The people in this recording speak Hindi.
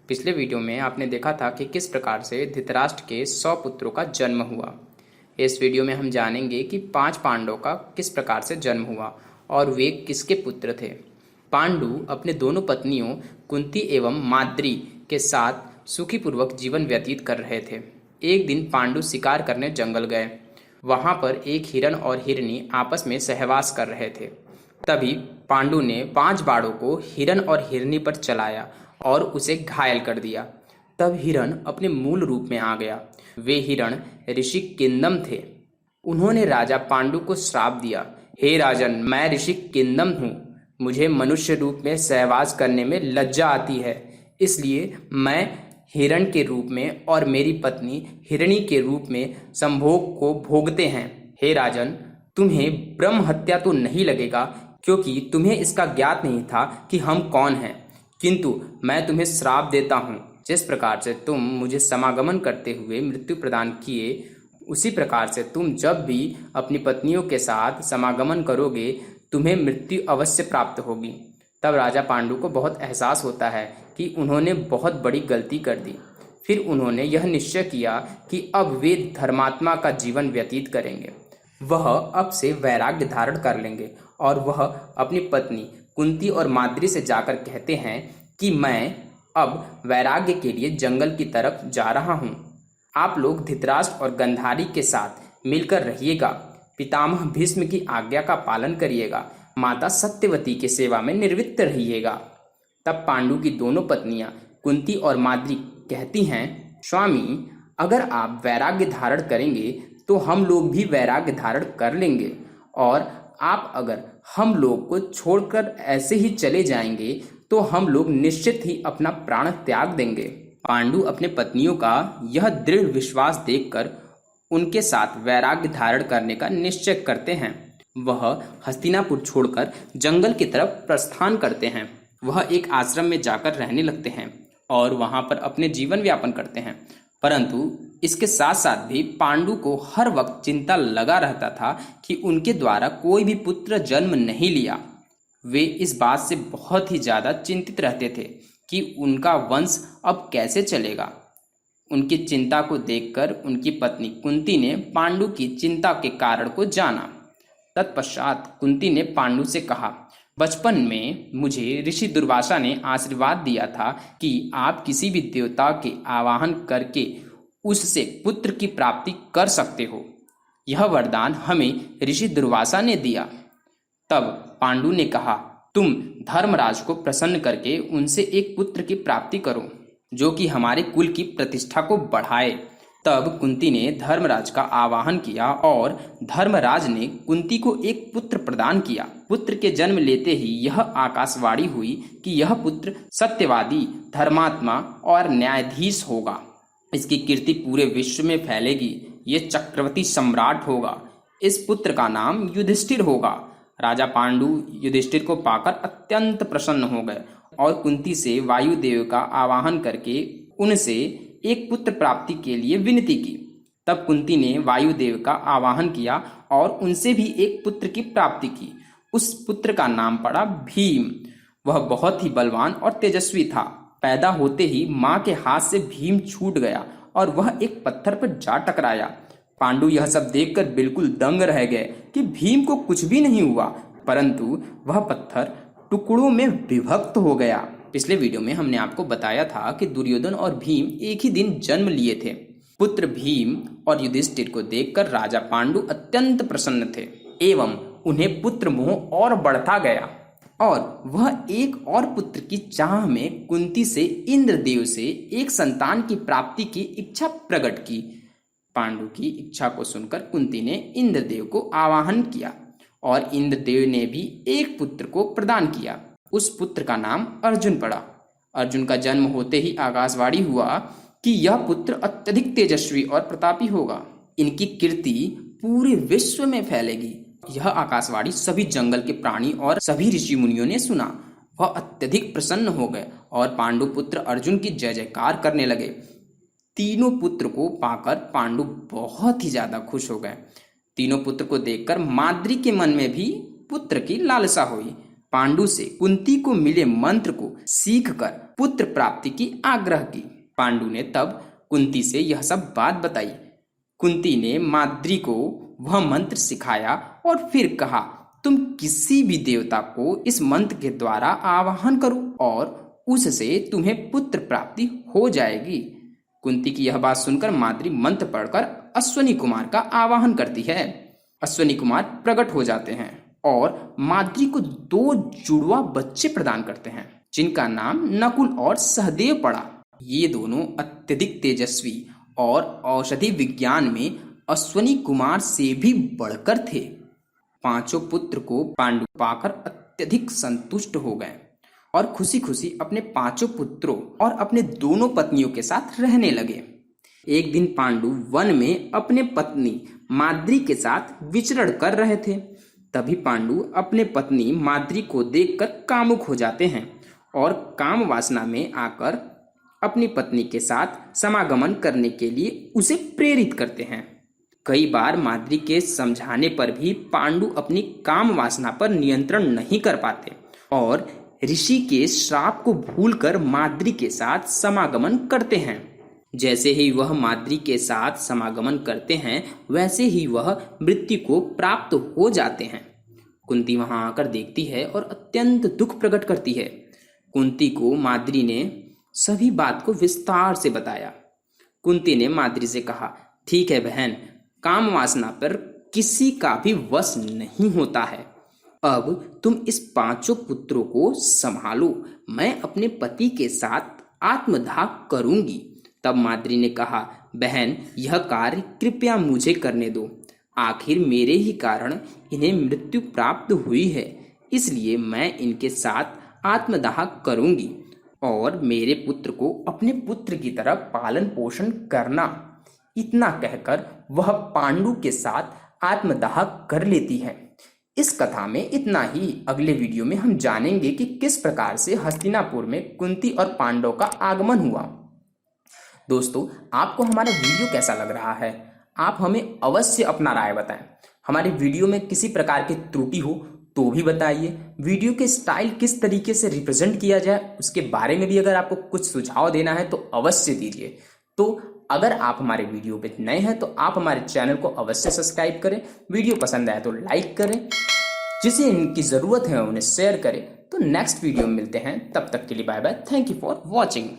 पिछले वीडियो में आपने देखा था कि किस प्रकार से धृतराष्ट्र के 100 पुत्रों का जन्म हुआ। इस वीडियो में हम जानेंगे कि 5 पांडवों का किस प्रकार से जन्म हुआ और वे किसके पुत्र थे। पांडु अपने दोनों पत्नियों कुंती एवं माद्री के साथ सुखीपूर्वक जीवन व्यतीत कर रहे थे। एक दिन पांडु शिकार करने जंगल गए। वहां पर एक हिरण और हिरनी आपस में सहवास कर रहे थे। तभी पांडु ने 5 बाणों को हिरण और हिरनी पर चलाया और उसे घायल कर दिया। तब हिरण अपने मूल रूप में आ गया। वे हिरण ऋषि किंदम थे। उन्होंने राजा पांडु को श्राप दिया, हे राजन, मैं ऋषि किंदम हूँ। मुझे मनुष्य रूप में सहवास करने में लज्जा आती है, इसलिए मैं हिरण के रूप में और मेरी पत्नी हिरणी के रूप में संभोग को भोगते हैं। हे राजन, तुम्हें ब्रह्म हत्या तो नहीं लगेगा, क्योंकि तुम्हें इसका ज्ञात नहीं था कि हम कौन हैं। किंतु मैं तुम्हें श्राप देता हूँ, जिस प्रकार से तुम मुझे समागमन करते हुए मृत्यु प्रदान किए, उसी प्रकार से तुम जब भी अपनी पत्नियों के साथ समागमन करोगे, तुम्हें मृत्यु अवश्य प्राप्त होगी। तब राजा पांडु को बहुत एहसास होता है कि उन्होंने बहुत बड़ी गलती कर दी। फिर उन्होंने यह निश्चय किया कि अब वे धर्मात्मा का जीवन व्यतीत करेंगे। वह अब से वैराग्य धारण कर लेंगे और वह अपनी पत्नी कुंती और माद्री से जाकर कहते हैं कि मैं अब वैराग्य के लिए जंगल की तरफ जा रहा हूँ। आप लोग धृतराष्ट्र और गंधारी के साथ मिलकर रहिएगा। पितामह भीष्म की आज्ञा का पालन करिएगा। माता सत्यवती की सेवा में निर्वृत्त रहिएगा। तब पांडु की दोनों पत्नियां कुंती और माद्री कहती हैं, स्वामी, अगर आप वैराग्य धारण करेंगे तो हम लोग भी वैराग्य धारण कर लेंगे, और आप अगर हम लोग को छोड़कर ऐसे ही चले जाएंगे तो हम लोग निश्चित ही अपना प्राण त्याग देंगे। पांडु अपने पत्नियों का यह दृढ़ विश्वास देखकर उनके साथ वैराग्य धारण करने का निश्चय करते हैं। वह हस्तिनापुर छोड़कर जंगल की तरफ प्रस्थान करते हैं। वह एक आश्रम में जाकर रहने लगते हैं और वहां पर अपने जीवन यापन करते हैं। परंतु इसके साथ साथ भी पांडु को हर वक्त चिंता लगा रहता था कि उनके द्वारा कोई भी पुत्र जन्म नहीं लिया। वे इस बात से बहुत ही ज्यादा चिंतित रहते थे कि उनका वंश अब कैसे चलेगा। उनकी चिंता को देखकर उनकी पत्नी कुंती ने पांडु की चिंता के कारण को जाना। तत्पश्चात कुंती ने पांडु से कहा, बचपन में मुझे ऋषि दुर्वासा ने आशीर्वाद दिया था कि आप किसी भी देवता के आवाहन करके उससे पुत्र की प्राप्ति कर सकते हो। यह वरदान हमें ऋषि दुर्वासा ने दिया। तब पांडु ने कहा, तुम धर्मराज को प्रसन्न करके उनसे एक पुत्र की प्राप्ति करो, जो कि हमारे कुल की प्रतिष्ठा को बढ़ाए। तब कुंती ने धर्मराज का आवाहन किया और धर्मराज ने कुंती को एक पुत्र प्रदान किया। पुत्र के जन्म लेते ही यह आकाशवाणी हुई कि यह पुत्र सत्यवादी, धर्मात्मा और न्यायाधीश होगा। इसकी कीर्ति पूरे विश्व में फैलेगी। ये चक्रवर्ती सम्राट होगा। इस पुत्र का नाम युधिष्ठिर होगा। राजा पांडु युधिष्ठिर को पाकर अत्यंत प्रसन्न हो गए और कुंती से वायुदेव का आवाहन करके उनसे एक पुत्र प्राप्ति के लिए विनती की। तब कुंती ने वायुदेव का आवाहन किया और उनसे भी एक पुत्र की प्राप्ति की। उस पुत्र का नाम पड़ा भीम। वह बहुत ही बलवान और तेजस्वी था। पैदा होते ही मां के हाथ से भीम छूट गया और वह एक पत्थर पर जा टकराया। पांडु यह सब देखकर बिल्कुल दंग रह गए कि भीम को कुछ भी नहीं हुआ, परंतु वह पत्थर टुकड़ों में विभक्त हो गया। पिछले वीडियो में हमने आपको बताया था कि दुर्योधन और भीम एक ही दिन जन्म लिए थे। पुत्र भीम और युधिष्ठिर को देखकर राजा पांडु अत्यंत प्रसन्न थे एवं उन्हें पुत्र मोह और बढ़ता गया और वह एक और पुत्र की चाह में कुंती से इंद्रदेव से एक संतान की प्राप्ति की इच्छा प्रकट की। पांडु की इच्छा को सुनकर कुंती ने इंद्रदेव को आवाहन किया और इंद्रदेव ने भी एक पुत्र को प्रदान किया। उस पुत्र का नाम अर्जुन पड़ा। अर्जुन का जन्म होते ही आकाशवाणी हुआ कि यह पुत्र अत्यधिक तेजस्वी और प्रतापी होगा। इनकी कीर्ति पूरे विश्व में फैलेगी। यह आकाशवाणी सभी जंगल के प्राणी और सभी ऋषि मुनियों ने सुना। वह अत्यधिक प्रसन्न हो गए और पांडु पुत्र अर्जुन की जय जयकार करने लगे। तीनों पुत्र को पाकर पांडु बहुत ही ज्यादा खुश हो गए। तीनों पुत्र को देखकर माद्री के मन में भी पुत्र की लालसा हुई। पांडु से कुंती को मिले मंत्र को सीखकर पुत्र प्राप्ति की आग्रह की। पांडु ने तब कुंती से यह सब बात बताई। कुंती ने माद्री को वह मंत्र सिखाया और फिर कहा, तुम किसी भी देवता को इस मंत्र के द्वारा आवाहन करो और उससे तुम्हें पुत्र प्राप्ति हो जाएगी। कुंती की यह बात सुनकर माद्री मंत्र पढ़कर अश्वनी कुमार का आवाहन करती है। अश्वनी कुमार प्रकट हो जाते हैं और माद्री को 2 जुड़वा बच्चे प्रदान करते हैं, जिनका नाम नकुल और सहदेव पड़ा। ये दोनों अत्यधिक तेजस्वी और औषधि विज्ञान में अश्वनी कुमार से भी बढ़कर थे। 5 पुत्र को पांडु पाकर अत्यधिक संतुष्ट हो गए और खुशी खुशी अपने 5 पुत्रों और अपने दोनों पत्नियों के साथ रहने लगे। एक दिन पांडु वन में अपने पत्नी माद्री के साथ विचरण कर रहे थे। तभी पांडु अपने पत्नी माद्री को देखकर कामुक हो जाते हैं और काम वासना में आकर अपनी पत्नी के साथ समागमन करने के लिए उसे प्रेरित करते हैं। कई बार माद्री के समझाने पर भी पांडु अपनी काम वासना पर नियंत्रण नहीं कर पाते और ऋषि के श्राप को भूलकर माद्री के साथ समागमन करते हैं। जैसे ही वह माद्री के साथ समागमन करते हैं, वैसे ही वह मृत्यु को प्राप्त हो जाते हैं। कुंती वहां आकर देखती है और अत्यंत दुख प्रकट करती है। कुंती को माद्री ने सभी बात को विस्तार से बताया। कुंती ने माद्री से कहा, ठीक है बहन, काम वासना पर किसी का भी वश नहीं होता है। अब तुम इस 5 पुत्रों को संभालो, मैं अपने पति के साथ आत्मदाह करूंगी। तब माद्री ने कहा, बहन, यह कार्य कृपया मुझे करने दो। आखिर मेरे ही कारण इन्हें मृत्यु प्राप्त हुई है, इसलिए मैं इनके साथ आत्मदाह करूंगी और मेरे पुत्र को अपने पुत्र की तरह पालन पोषण करना। इतना कहकर वह पांडु के साथ आत्मदाह कर लेती है। इस कथा में इतना ही। अगले वीडियो में हम जानेंगे कि किस प्रकार से हस्तिनापुर में कुंती और पांडव का आगमन हुआ। दोस्तों, आपको हमारा वीडियो कैसा लग रहा है? आप हमें अवश्य अपना राय बताएं। हमारे वीडियो में किसी प्रकार की त्रुटि हो तो भी बताइए। वीडियो के स्टाइल किस तरीके से रिप्रेजेंट किया जाए, उसके बारे में भी अगर आपको कुछ सुझाव देना है तो अवश्य दीजिए। तो अगर आप हमारे वीडियो पे नए हैं तो आप हमारे चैनल को अवश्य सब्सक्राइब करें। वीडियो पसंद आए तो लाइक करें, जिसे इनकी ज़रूरत है उन्हें शेयर करें। तो नेक्स्ट वीडियो में मिलते हैं, तब तक के लिए bye bye. Thank you for watching.